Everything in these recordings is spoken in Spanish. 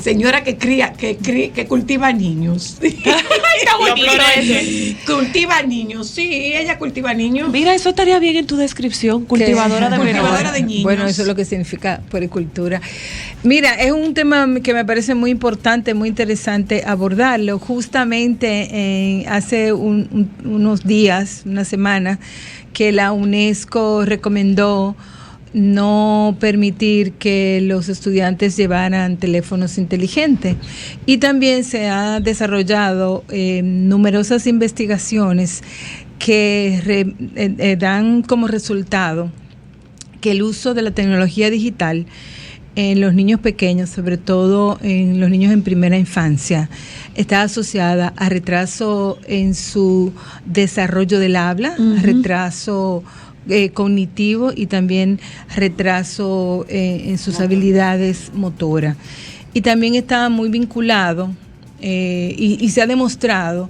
Señora que cultiva niños. Está bonito ese. Cultiva niños, sí, ella cultiva niños. Mira, eso estaría bien en tu descripción, cultivadora de niños. Bueno, eso es lo que significa puericultura. Mira, es un tema que me parece muy importante, muy interesante abordarlo. Justamente hace unos días, una semana, que la UNESCO recomendó no permitir que los estudiantes llevaran teléfonos inteligentes. Y también se ha desarrollado numerosas investigaciones que dan como resultado que el uso de la tecnología digital en los niños pequeños, sobre todo en los niños en primera infancia, está asociada a retraso en su desarrollo del habla, retraso cognitivo y también retraso en sus habilidades motoras. Y también está muy vinculado y se ha demostrado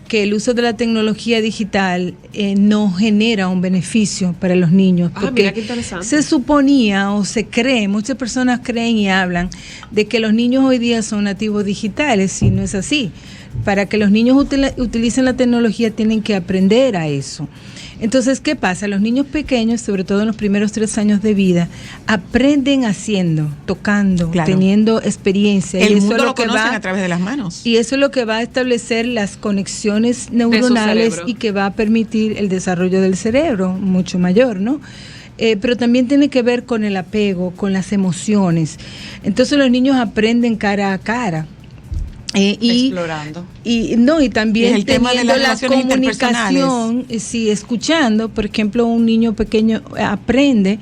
que el uso de la tecnología digital no genera un beneficio para los niños. Porque mira qué interesante. Se suponía o se cree, muchas personas creen y hablan de que los niños hoy día son nativos digitales, y no es así. Para que los niños utilicen la tecnología tienen que aprender a eso. Entonces, ¿qué pasa? Los niños pequeños, sobre todo en los primeros 3 años de vida, aprenden haciendo, tocando, teniendo experiencia. El y eso mundo es lo conocen a través de las manos. Y eso es lo que va a establecer las conexiones neuronales y que va a permitir el desarrollo del cerebro mucho mayor, ¿no? Pero también tiene que ver con el apego, con las emociones. Entonces los niños aprenden cara a cara. Explorando. Y también el tema de las la comunicación, escuchando, por ejemplo, un niño pequeño aprende,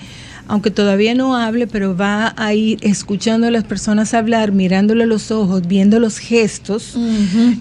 aunque todavía no hable, pero va a ir escuchando a las personas hablar, mirándole a los ojos, viendo los gestos,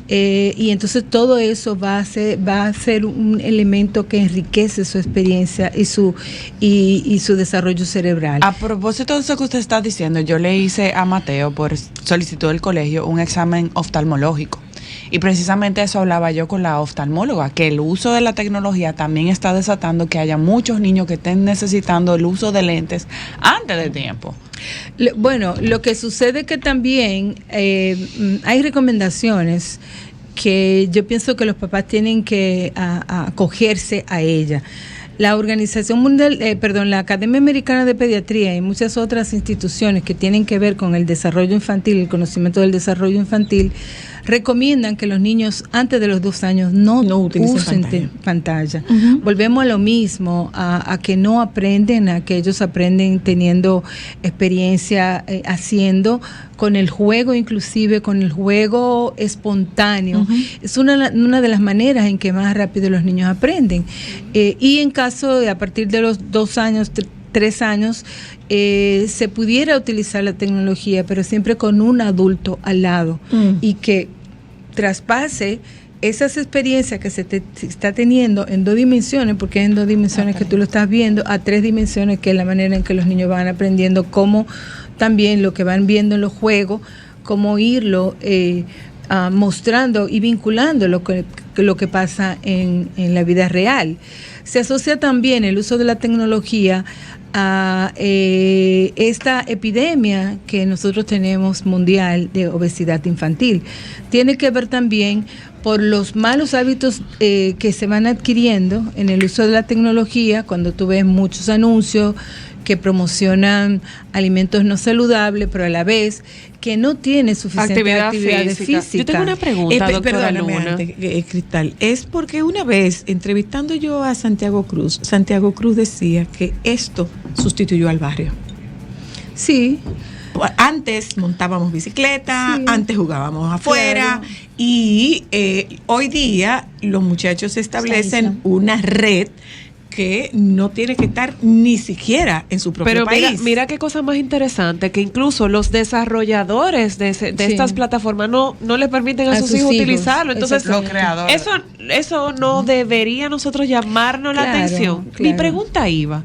y entonces todo eso va a ser un elemento que enriquece su experiencia y su desarrollo cerebral. A propósito de eso que usted está diciendo, yo le hice a Mateo, por solicitud del colegio, un examen oftalmológico. Y precisamente eso hablaba yo con la oftalmóloga, que el uso de la tecnología también está desatando que haya muchos niños que estén necesitando el uso de lentes antes de tiempo. Bueno, lo que sucede es que también hay recomendaciones que yo pienso que los papás tienen que acogerse a ella. La Organización Mundial, la Academia Americana de Pediatría y muchas otras instituciones que tienen que ver con el desarrollo infantil, el conocimiento del desarrollo infantil, recomiendan que los niños antes de los 2 años no usen pantalla. Volvemos a lo mismo, a que no aprenden, a que ellos aprenden teniendo experiencia haciendo, con el juego, inclusive con el juego espontáneo. Es una de las maneras en que más rápido los niños aprenden. Y en caso de a partir de los 2 años, 3 años, se pudiera utilizar la tecnología, pero siempre con un adulto al lado y que traspase esas experiencias que se está teniendo en 2 dimensiones, porque es en 2 dimensiones que tú lo estás viendo, a 3 dimensiones, que es la manera en que los niños van aprendiendo, cómo también lo que van viendo en los juegos, cómo irlo mostrando y vinculando lo que pasa en la vida real. Se asocia también el uso de la tecnología a esta epidemia que nosotros tenemos mundial de obesidad infantil. Tiene que ver también por los malos hábitos que se van adquiriendo en el uso de la tecnología, cuando tú ves muchos anuncios que promocionan alimentos no saludables, pero a la vez que no tiene suficiente actividad física. Yo tengo una pregunta, doctora Luna. Cristal, es porque una vez, entrevistando yo a Santiago Cruz decía que esto sustituyó al barrio. Sí. Antes montábamos bicicleta, antes jugábamos afuera, y hoy día los muchachos establecen una red que no tiene que estar ni siquiera en su propio país. Pero mira qué cosa más interesante, que incluso los desarrolladores de estas plataformas no les permiten a sus hijos utilizarlo. Entonces, los creadores. Eso no debería nosotros llamarnos la atención. Mi pregunta iba,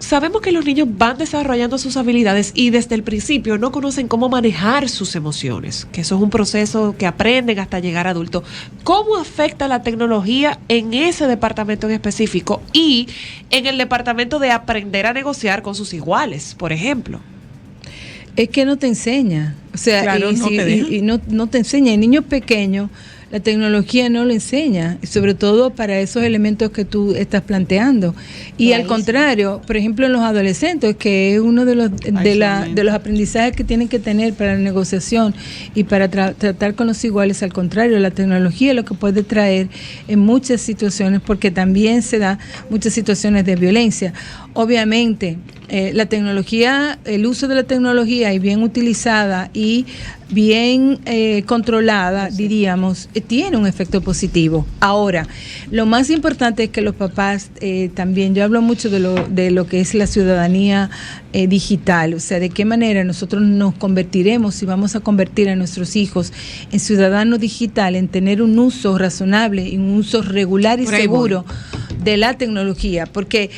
sabemos que los niños van desarrollando sus habilidades y desde el principio no conocen cómo manejar sus emociones, que eso es un proceso que aprenden hasta llegar a adultos. ¿Cómo afecta la tecnología en ese departamento en específico y en el departamento de aprender a negociar con sus iguales, por ejemplo? Es que no te enseña, o sea, claro, no te enseña. En niños pequeños la tecnología no lo enseña, sobre todo para esos elementos que tú estás planteando. Y al contrario, por ejemplo, en los adolescentes, que es uno de los aprendizajes que tienen que tener para la negociación y para tratar con los iguales, al contrario, la tecnología es lo que puede traer en muchas situaciones, porque también se da muchas situaciones de violencia. Obviamente, la tecnología, el uso de la tecnología y bien utilizada y bien controlada, diríamos, tiene un efecto positivo. Ahora, lo más importante es que los papás también, yo hablo mucho de lo que es la ciudadanía digital, o sea, de qué manera nosotros nos convertiremos, y vamos a convertir a nuestros hijos en ciudadanos digitales, en tener un uso razonable y un uso regular y seguro de la tecnología, porque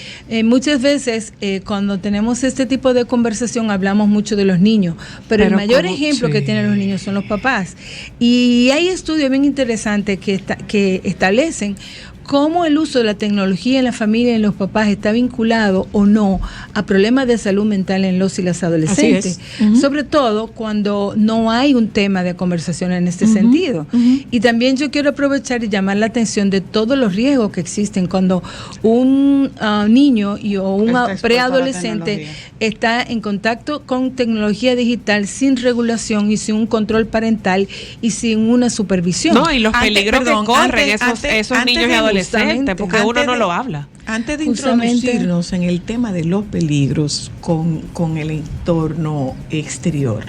muchas veces cuando tenemos este tipo de conversación hablamos mucho de los niños, pero el mayor ejemplo que tienen los niños son los papás, y hay estudios bien interesantes que establecen cómo el uso de la tecnología en la familia y en los papás está vinculado o no a problemas de salud mental en los y las adolescentes, sobre todo cuando no hay un tema de conversación en este sentido. Y también yo quiero aprovechar y llamar la atención de todos los riesgos que existen cuando un niño o un preadolescente está en contacto con tecnología digital sin regulación y sin un control parental y sin una supervisión. No, y los peligros que corren esos niños y adolescentes, porque uno no lo habla. Antes de introducirnos en el tema de los peligros con el entorno exterior,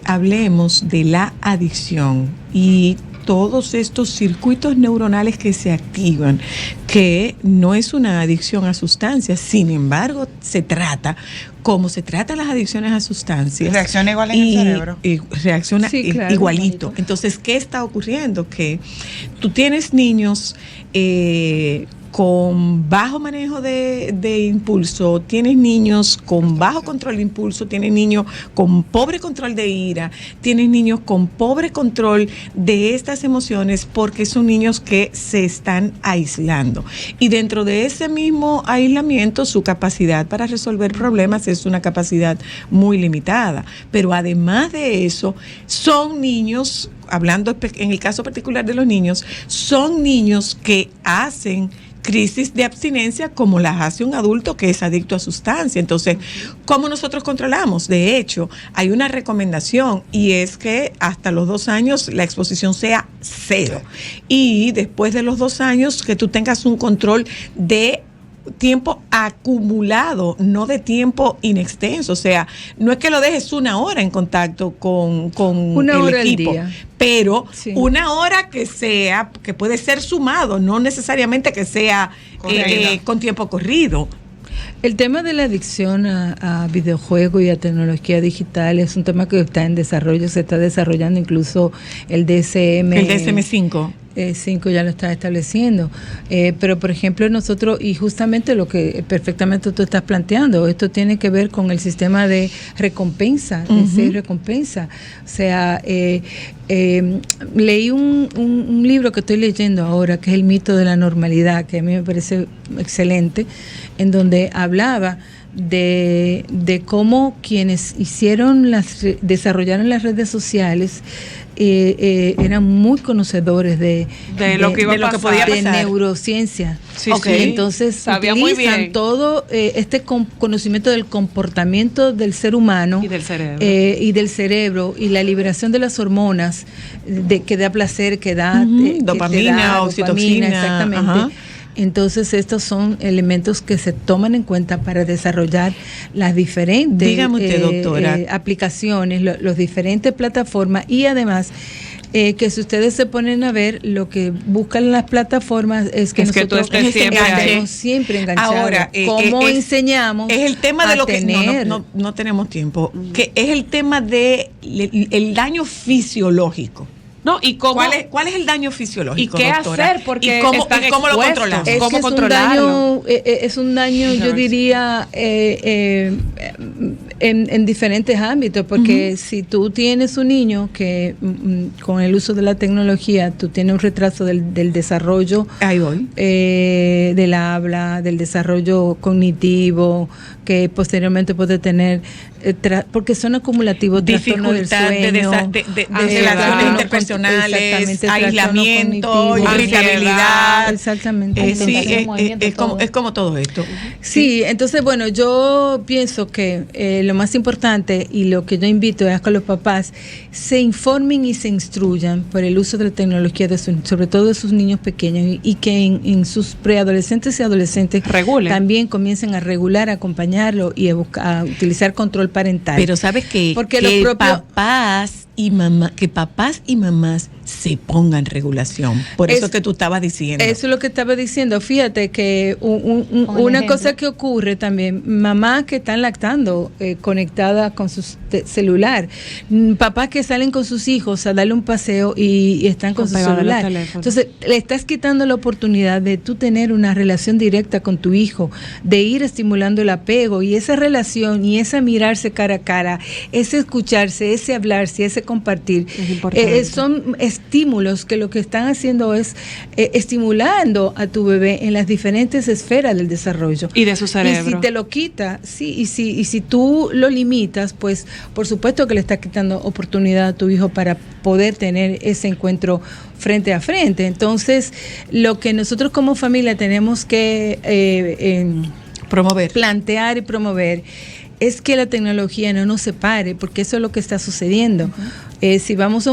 hablemos de la adicción y todos estos circuitos neuronales que se activan, que no es una adicción a sustancias, sin embargo, se trata como se tratan las adicciones a sustancias. Reacciona igual en el cerebro. Y reacciona igualito. Entonces, ¿qué está ocurriendo? Que tú tienes niños con bajo manejo de impulso, tienes niños con bajo control de impulso, tienes niños con pobre control de ira, tienes niños con pobre control de estas emociones, porque son niños que se están aislando. Y dentro de ese mismo aislamiento, su capacidad para resolver problemas es una capacidad muy limitada. Pero además de eso, son niños, hablando en el caso particular de los niños, son niños que hacen crisis de abstinencia como las hace un adulto que es adicto a sustancia. Entonces, ¿cómo nosotros controlamos? De hecho, hay una recomendación y es que hasta los 2 años la exposición sea 0 y después de los 2 años que tú tengas un control de tiempo acumulado, no de tiempo inextenso. O sea, no es que lo dejes 1 hora en contacto con el equipo, pero 1 hora que puede ser sumado, no necesariamente que sea con tiempo corrido. El tema de la adicción a videojuegos y a tecnología digital es un tema que está en desarrollo, se está desarrollando incluso el DSM. El DSM-5. 5 ya lo está estableciendo, pero por ejemplo nosotros, y justamente lo que perfectamente tú estás planteando, esto tiene que ver con el sistema de recompensa, de recompensa. O sea, leí un libro que estoy leyendo ahora, que es El mito de la normalidad, que a mí me parece excelente, en donde hablaba de cómo quienes desarrollaron las redes sociales eran muy conocedores de lo que podía pasar, de neurociencia. Sí, okay. Entonces sabía utilizan muy bien todo este conocimiento del comportamiento del ser humano y del cerebro y la liberación de las hormonas que da placer, que da dopamina, oxitocina, exactamente. Ajá. Entonces, estos son elementos que se toman en cuenta para desarrollar las diferentes doctora, aplicaciones, las diferentes plataformas y además que si ustedes se ponen a ver, lo que buscan las plataformas es que nosotros estemos siempre enganchados. Ahora, ¿cómo enseñamos? Es el tema de lo que no tenemos tiempo, que es el tema de el daño fisiológico. No, y cómo, ¿Cuál es el daño fisiológico, y qué doctora? hacer, porque ¿Y cómo están lo expuestos? controlamos? Es ¿Cómo que es controlarlo? es un daño, yo diría, en diferentes ámbitos, porque si tú tienes un niño que con el uso de la tecnología, tú tienes un retraso del desarrollo Ahí voy. del habla, del desarrollo cognitivo, que posteriormente puede tener, porque son acumulativos, trastorno del Dificultad sueño, de relaciones interpersonales, exactamente, aislamiento, trastorno cognitivo, irritabilidad. Exactamente. Es como todo esto. Sí, entonces, bueno, yo pienso que lo más importante y lo que yo invito es a que los papás se informen y se instruyan por el uso de la tecnología, sobre todo de sus niños pequeños, y que en sus preadolescentes y adolescentes Regulen. también comiencen a regular, a acompañarlo y a utilizar control parental. Pero ¿sabes qué? Porque que los propios papás y mamás se pongan regulación. Por eso que tú estabas diciendo. Eso es lo que estaba diciendo. Fíjate que una cosa que ocurre también, mamás que están lactando conectadas con su celular, papás que salen con sus hijos a darle un paseo y están con su celular. Entonces, le estás quitando la oportunidad de tú tener una relación directa con tu hijo, de ir estimulando el apego, y esa relación y esa mirarse cara a cara, ese escucharse, ese hablarse, ese compartir, son estímulos que lo que están haciendo es estimulando a tu bebé en las diferentes esferas del desarrollo. Y de su cerebro. Y si te lo quita, sí, y si tú lo limitas, pues por supuesto que le estás quitando oportunidad a tu hijo para poder tener ese encuentro frente a frente. Entonces, lo que nosotros como familia tenemos que promover, plantear y promover es que la tecnología no nos separe, porque eso es lo que está sucediendo. Si vamos a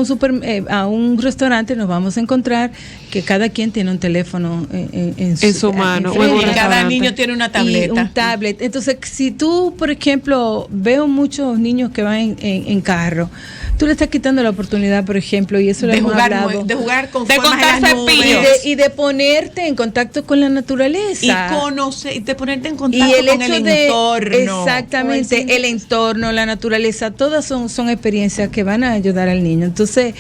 un restaurante, nos vamos a encontrar que cada quien tiene un teléfono en su mano. Y cada niño tiene una tableta. Y un tablet. Entonces, si tú, por ejemplo, veo muchos niños que van en carro, tú le estás quitando la oportunidad, por ejemplo, y eso lo hemos hablado, de jugar con de formas contar en las nubes. y de ponerte en contacto con la naturaleza. Y conocer, de ponerte en contacto con el entorno. Exactamente, el entorno, la naturaleza, todas son experiencias que van a ayudar al niño. Entonces,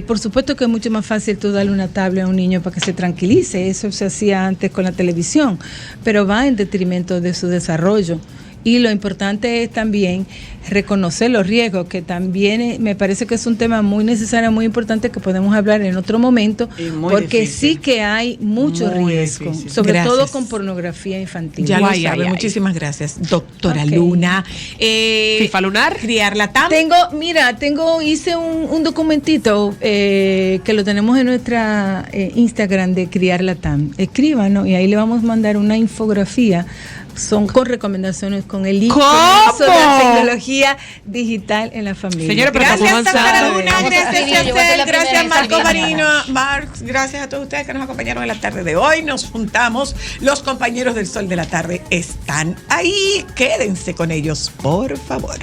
por supuesto que es mucho más fácil tú darle una tablet a un niño para que se tranquilice. Eso se hacía antes con la televisión, pero va en detrimento de su desarrollo. Y lo importante es también reconocer los riesgos, que también me parece que es un tema muy necesario, muy importante, que podemos hablar en otro momento, porque difícil. Sí que hay mucho riesgo, sobre todo con pornografía infantil. Ya lo sabe, muchísimas gracias, doctora Luna. FIFA Lunar. Criar Latam. Hice un documentito que lo tenemos en nuestra Instagram de Criar Latam. Escríbanos y ahí le vamos a mandar una infografía. Son con recomendaciones con el uso de la tecnología digital en la familia. Señora, gracias doctora Luna, gracias Marco Marino, gracias a todos ustedes que nos acompañaron en la tarde de hoy. Nos juntamos, los compañeros del Sol de la Tarde están ahí, quédense con ellos, por favor.